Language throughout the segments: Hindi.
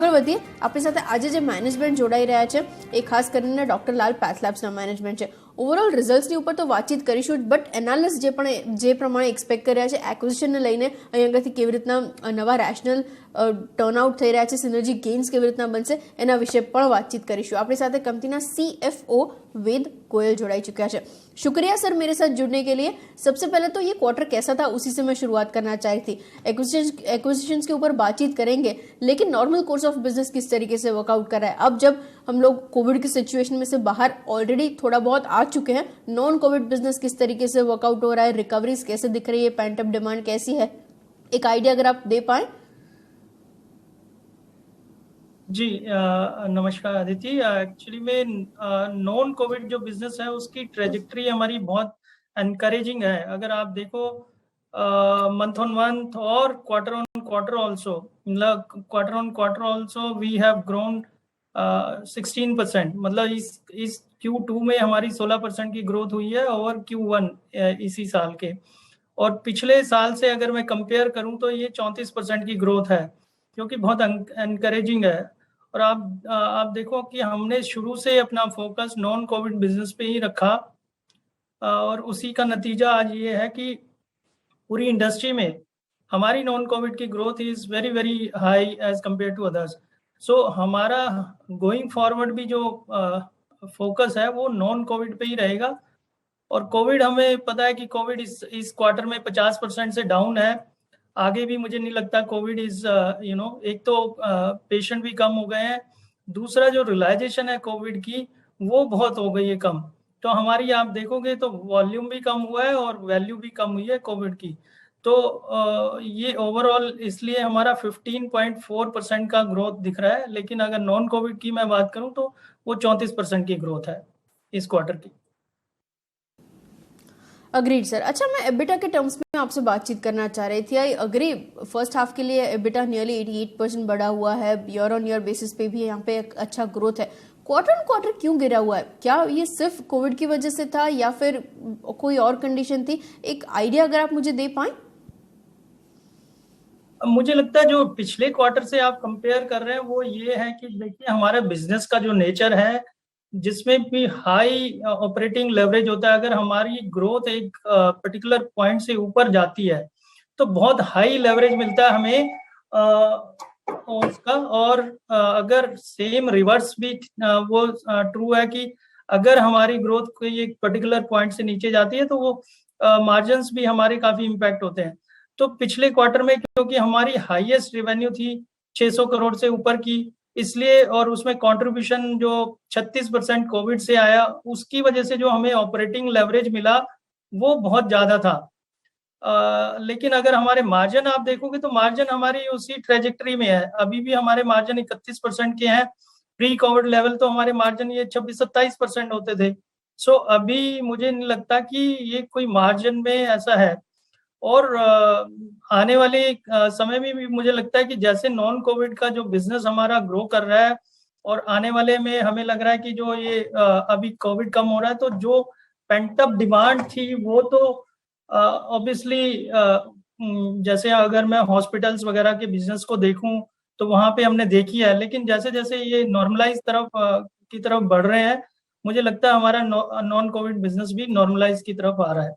આગળ વધીએ આપણી સાથે આજે જે મેનેજમેન્ટ જોડાઈ રહ્યા છે એ ખાસ કરીને ડોક્ટર લાલ પેથલેબ્સના મેનેજમેન્ટ છે. ઓવરઓલ રિઝલ્ટ્સની ઉપર તો વાતચીત કરીશું જ, બટ એનાલિસ્ટ જે પ્રમાણે એક્સપેક્ટ કર્યા છે એક્વિઝિશનને લઈને અહીં આગળથી કેવી રીતના નવા રેશનલ ટર્નઆઉટ થઈ રહ્યા છે, સિનર્જી गेन्स કેવી રીતના બનશે એના વિશે પણ વાતચીત કરીશું. આપણી સાથે કંપનીના CFO वेद गोयल जोड़ाई चुका है. शुक्रिया सर मेरे साथ जुड़ने के लिए. सबसे पहले तो ये क्वार्टर कैसा था उसी से मैं शुरुआत करना चाही थी. एक्विजिशंस के ऊपर बातचीत करेंगे, लेकिन नॉर्मल कोर्स ऑफ बिजनेस किस तरीके से वर्कआउट कर रहा है. अब जब हम लोग कोविड की सिचुएशन में से बाहर ऑलरेडी थोड़ा बहुत आ चुके हैं, नॉन कोविड बिजनेस किस तरीके से वर्कआउट हो रहा है, रिकवरीज कैसे दिख रही है, पेंट अप डिमांड कैसी है, एक आइडिया अगर आप दे पाए. जी नमस्कार अदिति. एक्चुअली में नॉन कोविड जो बिजनेस है उसकी ट्रेजेक्टरी हमारी बहुत एनकरेजिंग है. अगर आप देखो मंथ ऑन मंथ और क्वार्टर ऑन क्वार्टर ऑल्सो, मतलब quarter on quarter also we have grown 16%. मतलब इस Q2 में हमारी 16% की ग्रोथ हुई है ओवर Q1 इसी साल के. और पिछले साल से अगर मैं कंपेयर करूं तो ये 34% की ग्रोथ है, क्योंकि बहुत एनकरेजिंग है. और आप देखो कि हमने शुरू से अपना फोकस नॉन कोविड बिजनेस पे ही रखा, और उसी का नतीजा आज ये है कि पूरी इंडस्ट्री में हमारी नॉन कोविड की growth is very very high as compare to others. So हमारा गोइंग फॉरवर्ड भी जो फोकस है वो नॉन कोविड पे ही रहेगा. और कोविड हमें पता है कि कोविड इस क्वार्टर में 50% से डाउन है. आगे भी मुझे नहीं लगता कोविड इज एक तो पेशेंट भी कम हो गए हैं, दूसरा जो रियलाइजेशन है कोविड की वो बहुत हो गई है कम. तो हमारी आप देखोगे तो वॉल्यूम भी कम हुआ है और वैल्यू भी कम हुई है कोविड की. तो ये ओवरऑल इसलिए हमारा 15.4% का ग्रोथ दिख रहा है. लेकिन अगर नॉन कोविड की मैं बात करूं तो वो 34% की ग्रोथ है इस क्वार्टर की. Agreed sir. अच्छा, मैं एबिटा के टर्म्स में आपसे बातचीत करना चाह रही थी. आई अग्री, फर्स्ट हाफ के लिए एबिटा नियरली 88% बढ़ा हुआ है, ईयर ऑन ईयर बेसिस पे भी यहाँ पे एक अच्छा ग्रोथ है. क्वार्टर ऑन क्वार्टर क्यों गिरा हुआ है? क्या ये सिर्फ कोविड की वजह से था या फिर कोई और कंडीशन थी? एक आइडिया अगर आप मुझे दे पाए. मुझे लगता है जो पिछले क्वार्टर से आप कंपेयर कर रहे हैं वो ये है कि देखिए हमारे बिजनेस का जो नेचर है जिसमें भी हाई ऑपरेटिंग लेवरेज होता है. अगर हमारी ग्रोथ एक पर्टिकुलर पॉइंट से ऊपर जाती है तो बहुत हाई लेवरेज मिलता है हमें उसका. और अगर सेम रिवर्स भी वो ट्रू है कि अगर हमारी ग्रोथ कोई एक पर्टिकुलर पॉइंट से नीचे जाती है तो वो मार्जिन्स भी हमारे काफी इम्पैक्ट होते हैं. तो पिछले क्वार्टर में क्योंकि हमारी हाईएस्ट रेवेन्यू थी 600 करोड़ से ऊपर की, इसलिए, और उसमें कंट्रीब्यूशन जो 36% कोविड से आया, उसकी वजह से जो हमें ऑपरेटिंग लेवरेज मिला वो बहुत ज्यादा था. लेकिन अगर हमारे मार्जिन आप देखोगे तो मार्जिन हमारी उसी ट्रेजेक्टरी में है. अभी भी हमारे मार्जिन 31% के हैं. प्री कोविड लेवल तो हमारे मार्जिन ये 26-27% होते थे. सो अभी मुझे नहीं लगता कि ये कोई मार्जिन में ऐसा है. और आने वाले समय में भी मुझे लगता है कि जैसे नॉन कोविड का जो बिजनेस हमारा ग्रो कर रहा है और आने वाले में हमें लग रहा है कि जो ये अभी कोविड कम हो रहा है तो जो पेंट अप डिमांड थी वो तो ऑब्वियसली जैसे अगर मैं हॉस्पिटल्स वगैरह के बिजनेस को देखूं तो वहां पे हमने देखी है. लेकिन जैसे जैसे ये नॉर्मलाइज की तरफ बढ़ रहे हैं, मुझे लगता है हमारा नॉन कोविड बिजनेस भी नॉर्मलाइज की तरफ आ रहा है.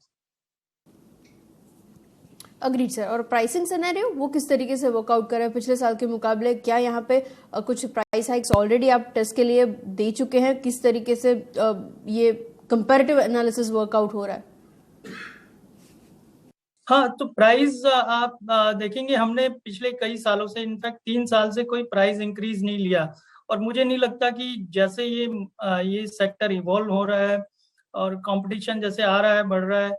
Agreed sir. और प्राइसिंग सिनेरियो वो किस तरीके से वर्कआउट कर रहा है पिछले साल के मुकाबले? क्या यहाँ पे कुछ प्राइस हाइक्स ऑलरेडी आप टेस्ट के लिए दे चुके हैं? किस तरीके से ये कंपैरेटिव एनालिसिस वर्कआउट हो रहा है? हाँ, तो प्राइस आप देखेंगे हमने पिछले कई सालों से, इनफैक्ट 3 साल से कोई प्राइस इंक्रीज नहीं लिया. और मुझे नहीं लगता कि जैसे ये सेक्टर इवॉल्व हो रहा है और कंपटीशन जैसे आ रहा है, बढ़ रहा है,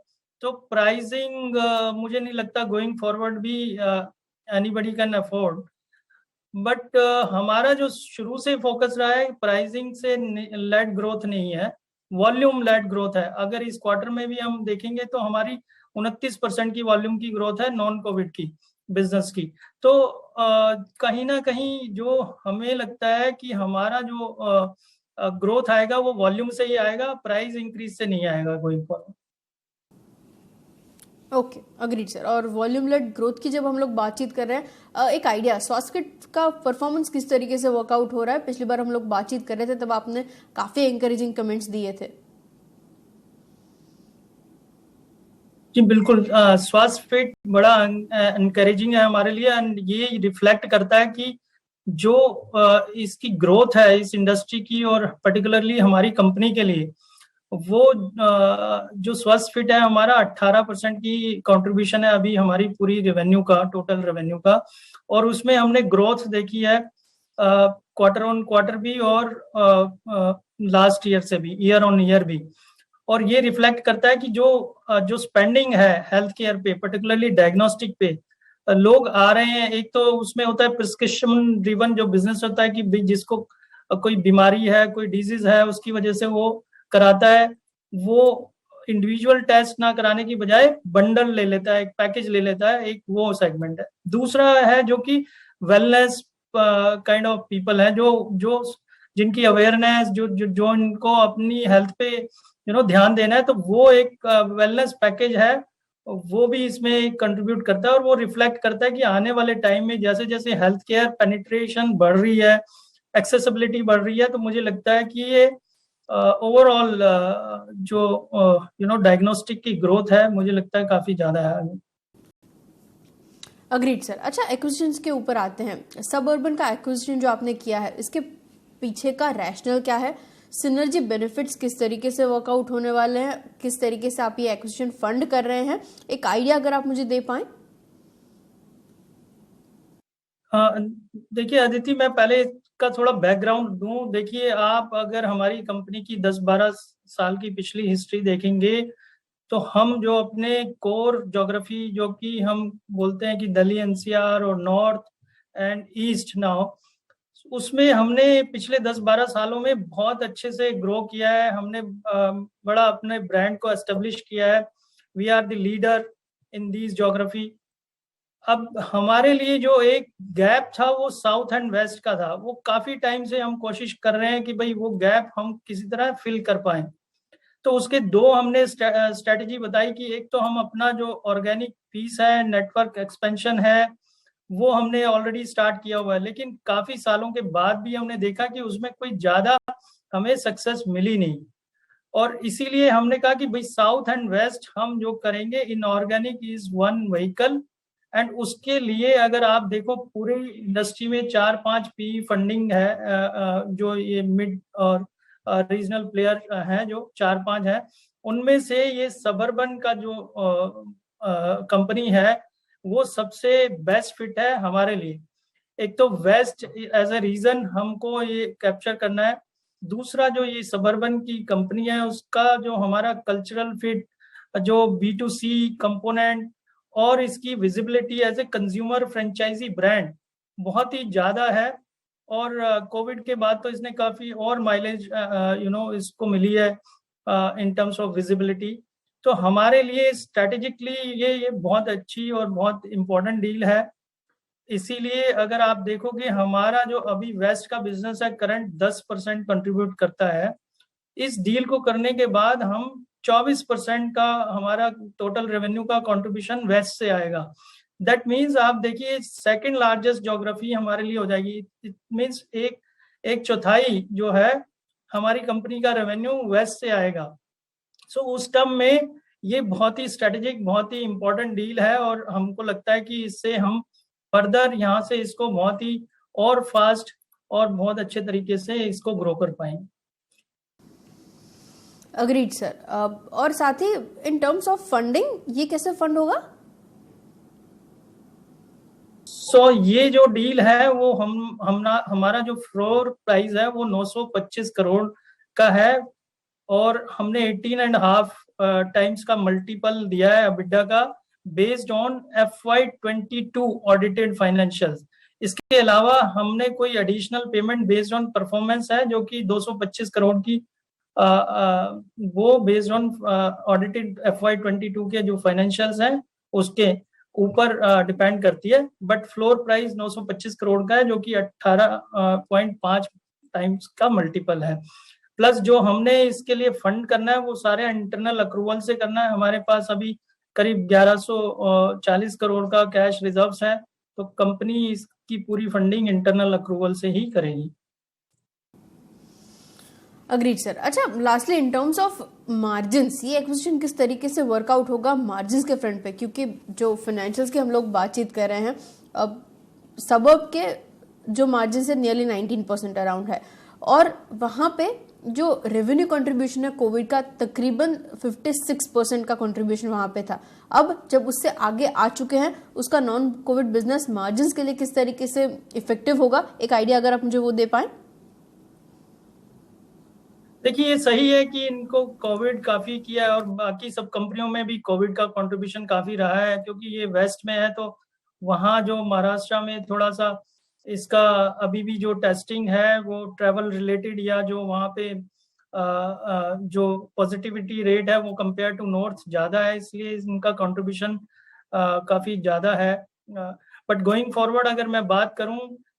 तो प्राइसिंग मुझे नहीं लगता गोइंग फॉरवर्ड भी एनीबडी कैन अफोर्ड. बट हमारा जो शुरू से फोकस रहा है प्राइसिंग से लेड ग्रोथ नहीं है, वॉल्यूम लेड ग्रोथ है. अगर इस क्वार्टर में भी हम देखेंगे तो हमारी 29% की वॉल्यूम की ग्रोथ है नॉन कोविड की बिजनेस की. तो कहीं ना कहीं जो हमें लगता है कि हमारा जो ग्रोथ आएगा वो वॉल्यूम से ही आएगा, प्राइस इंक्रीज से नहीं आएगा going forward. Okay, agreed sir. और वॉल्यूम लेड ग्रोथ की जब हम लोग बातचीत कर रहे हैं, एक आइडिया स्वास्थ्य का परफॉर्मेंस किस तरीके से वर्कआउट हो रहा है? पिछली बार हम लोग बातचीत कर रहे थे तब आपने काफी एंकरेजिंग कमेंट्स दिए थे। जी बिल्कुल, स्वास्थ्य फिट बड़ा एनकरेजिंग है हमारे लिए, एंड ये रिफ्लेक्ट करता है कि जो इसकी ग्रोथ है इस इंडस्ट्री की और पर्टिकुलरली हमारी कंपनी के लिए, वो जो स्वास्थ्य फिट है हमारा 18% की कंट्रीब्यूशन है अभी हमारी पूरी रेवेन्यू का, टोटल रेवेन्यू का। और उसमें हमने ग्रोथ देखी है क्वार्टर ऑन क्वार्टर भी और लास्ट ईयर से भी, ईयर ऑन ईयर भी। और ये रिफ्लेक्ट करता है कि जो स्पेंडिंग है हेल्थ केयर पे, पर्टिकुलरली डायग्नोस्टिक पे, लोग आ रहे हैं। एक तो उसमें होता है प्रिस्क्रिप्शन ड्रिवन जो बिजनेस होता है कि जिसको कोई बीमारी है, कोई डिजीज है, उसकी वजह से वो कराता है। वो इंडिविजुअल टेस्ट ना कराने की बजाय बंडल ले लेता है, एक पैकेज ले लेता है, एक वो सेगमेंट है। दूसरा है जो कि वेलनेस काइंड ऑफ पीपल है, जो जो जिनकी अवेयरनेस, जो इनको अपनी हेल्थ पे ध्यान देना है, तो वो एक वेलनेस पैकेज है, वो भी इसमें कंट्रीब्यूट करता है। और वो रिफ्लेक्ट करता है कि आने वाले टाइम में जैसे जैसे हेल्थ केयर पेनिट्रेशन बढ़ रही है, एक्सेसिबिलिटी बढ़ रही है, तो मुझे लगता है कि ये ओवरऑल जो डायग्नोस्टिक की ग्रोथ है, मुझे लगता है काफी ज्यादा है। Agreed sir. अच्छा, एक्विजिशंस के ऊपर आते हैं। सब अर्बन का एक्विजिशन जो आपने किया है, इसके पीछे का रैशनल क्या है? सिनर्जी बेनिफिट्स किस तरीके से वर्कआउट होने वाले हैं? किस तरीके से आप ये एक्विजिशन फंड कर रहे हैं? एक आइडिया अगर आप मुझे दे पाएं। देखिए अदिति, मैं पहले का थोड़ा बैकग्राउंड दूं। देखिए, आप अगर हमारी कंपनी की 10-12 साल की पिछली हिस्ट्री देखेंगे, तो हम जो अपने कोर ज्योग्राफी, जो कि हम बोलते हैं कि दिल्ली एनसीआर और नॉर्थ एंड ईस्ट नाउ, उसमें हमने पिछले 10-12 सालों में बहुत अच्छे से ग्रो किया है। हमने बड़ा अपने ब्रांड को एस्टेब्लिश किया है। We are the leader in these geography. अब हमारे लिए जो एक गैप था वो साउथ एंड वेस्ट का था। वो काफी टाइम से हम कोशिश कर रहे हैं कि भाई वो गैप हम किसी तरह फिल कर पाए। तो उसके दो हमने स्ट्रेटेजी बताई कि एक तो हम अपना जो ऑर्गेनिक पीस है, नेटवर्क एक्सपेंशन है, वो हमने ऑलरेडी स्टार्ट किया हुआ है। लेकिन काफी सालों के बाद भी हमने देखा कि उसमें कोई ज्यादा हमें सक्सेस मिली नहीं। और इसीलिए हमने कहा कि भाई साउथ एंड वेस्ट हम जो करेंगे, inorganic is one vehicle. And उसके लिए अगर आप देखो पूरी इंडस्ट्री में 4-5 पी फंडिंग है, जो ये मिड और रीजनल प्लेयर हैं, जो 4-5 हैं, उनमें से ये सबर्बन का जो कंपनी है वो सबसे बेस्ट फिट है हमारे लिए। एक तो वेस्ट एज ए रीजन हमको ये कैप्चर करना है। दूसरा, जो ये सबर्बन की कंपनी है उसका जो हमारा कल्चरल फिट, जो B2C कंपोनेंट और इसकी visibility as a consumer franchisee brand बहुत ही ज्यादा है। और कोविड के बाद तो इसने काफी और माइलेज इसको मिली है इन टर्म्स ऑफ विजिबिलिटी। तो हमारे लिए स्ट्रेटेजिकली ये बहुत अच्छी और बहुत इंपॉर्टेंट डील है। इसीलिए अगर आप देखोगे हमारा जो अभी वेस्ट का बिजनेस है करंट 10% कंट्रीब्यूट करता है। इस डील को करने के बाद हम 24% का हमारा टोटल रेवेन्यू का कंट्रीब्यूशन वेस्ट से आएगा। दैट मीन्स आप देखिए सेकंड लार्जेस्ट ज्योग्राफी हमारे लिए हो जाएगी। इट मीन्स एक चौथाई जो है हमारी कंपनी का रेवेन्यू वेस्ट से आएगा। सो उस टर्म में ये बहुत ही स्ट्रेटेजिक, बहुत ही इंपॉर्टेंट डील है। और हमको लगता है कि इससे हम फर्दर यहाँ से इसको बहुत ही और फास्ट और बहुत अच्छे तरीके से इसको ग्रो कर पाएंगे। Agreed sir. और साथ ही इन टर्म्स ऑफ फंडिंग ये कैसे फंड होगा? सो ये जो डील है वो हमारा जो फ्लोर प्राइस है वो 925 करोड़ का है। और हमने 18.5 टाइम्स का मल्टीपल दिया है अबिडा का, based on FY22 audited financials. इसके अलावा हमने कोई additional payment based on performance है जो कि 225 करोड़ की, वो बेस्ड ऑन ऑडिटेड FY22 के जो फाइनेंशियल्स हैं उसके ऊपर डिपेंड करती है। बट फ्लोर प्राइस 925 करोड़ का है, जो कि 18.5 टाइम्स का मल्टीपल है। प्लस जो हमने इसके लिए फंड करना है वो सारे इंटरनल अक्रूवल से करना है। हमारे पास अभी करीब 1140 करोड़ का कैश रिजर्व्स है, तो कंपनी इसकी पूरी फंडिंग इंटरनल अक्रूवल से ही करेगी। Agreed sir. अच्छा, lastly in terms of margins, ये एक्विजिशन किस तरीके से वर्कआउट होगा मार्जिन्स के फ्रंट पे, क्योंकि जो फाइनेंशियल्स की हम लोग बातचीत कर रहे हैं, अब सबब के जो मार्जिन है नियरली 19% अराउंड है, और वहां पे जो रेवेन्यू कंट्रीब्यूशन है कोविड का तकरीबन 56% का कंट्रीब्यूशन वहां पे था। अब जब उससे आगे आ चुके हैं, उसका नॉन कोविड बिजनेस मार्जिन्स के लिए किस तरीके से इफेक्टिव होगा, एक आइडिया अगर आप मुझे वो दे पाए। देखिए, ये सही है कि इनको कोविड काफी किया है, और बाकी सब कंपनियों में भी कोविड का कंट्रीब्यूशन काफी रहा है, क्योंकि ये वेस्ट में है, तो वहाँ जो महाराष्ट्र में थोड़ा सा इसका अभी भी जो टेस्टिंग है वो ट्रैवल रिलेटेड, या जो वहाँ पे जो पॉजिटिविटी रेट है वो कंपेयर टू नॉर्थ ज्यादा है, इसलिए इनका कंट्रीब्यूशन काफी ज्यादा है। बट गोइंग फॉरवर्ड अगर मैं बात करूं,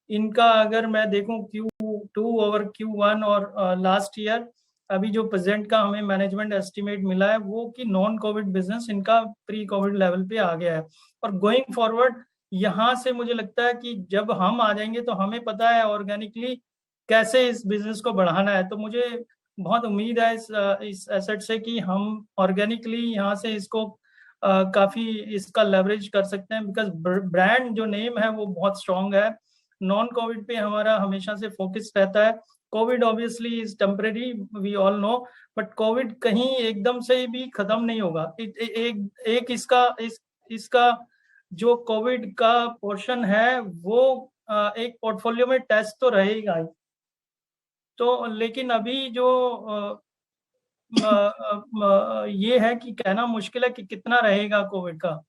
इनका अगर मैं देखूं Q2 ओवर Q1 और लास्ट ईयर, अभी जो प्रेजेंट का हमें मैनेजमेंट एस्टिमेट मिला है वो कि नॉन कोविड बिजनेस इनका प्री कोविड लेवल पे आ गया है। और गोइंग फॉरवर्ड यहाँ से मुझे लगता है कि जब हम आ जाएंगे तो हमें पता है ऑर्गेनिकली कैसे इस बिजनेस को बढ़ाना है, तो मुझे बहुत उम्मीद है इस एसेट से कि हम ऑर्गेनिकली यहाँ से इसको काफी इसका लेवरेज कर सकते हैं, बिकॉज ब्रांड जो नेम है वो बहुत स्ट्रांग है। नॉन कोविड पे हमारा हमेशा से फोकस रहता है। Covid obviously is temporary, we all know, but Covid कहीं एकदम से भी खत्म नहीं होगा। एक इसका जो कोविड का पोर्शन है वो एक पोर्टफोलियो में टेस्ट तो रहेगा ही। तो लेकिन अभी जो ये है कि कहना मुश्किल है कि कितना रहेगा कोविड का।